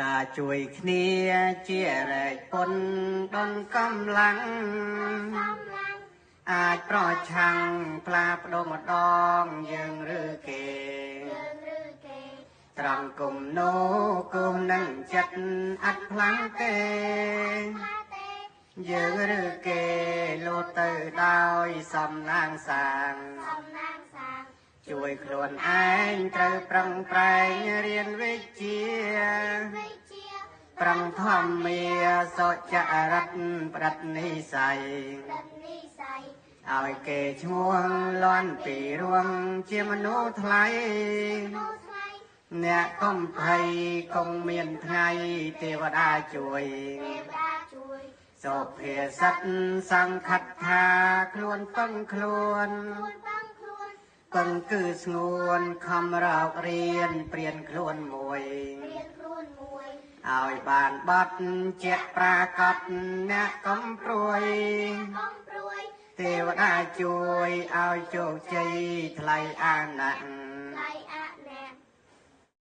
ការជួយគ្នាជារែកពុនដនកំឡាំងអាចប្រឆាំងផ្លាបដូរម្ដងយើងឬគេត្រង់គុំនោគុំនឹងចិត្តអត់ផ្លាំងទេយើងឬគេលោតទៅដោយសំណាងសាងជួយខ្លួនឯងត្រូវប្រឹងប្រែងរៀនវិជ្ជាប្រឹងធម្មាសុចរិតប្រឌិតនិស័យឲ្យគេឈ្មោះលាន់ពីរួងជាមនុស្សថ្លៃអ្នកកុំភ័យគង់មានថ្ងៃទេវតាជួយសុភាសិតសង្ខិតថាខ្លួនពឹងខ្លួនពឹងគឺស្ងួនខំរករៀនព្រៀនខ្លួនមួយឲ្យបានបត់ជាប្រាកដអ្នកកុំព្រួយទេវតាជួយឲ្យជោគជ័យថ្លៃអាណត្តិ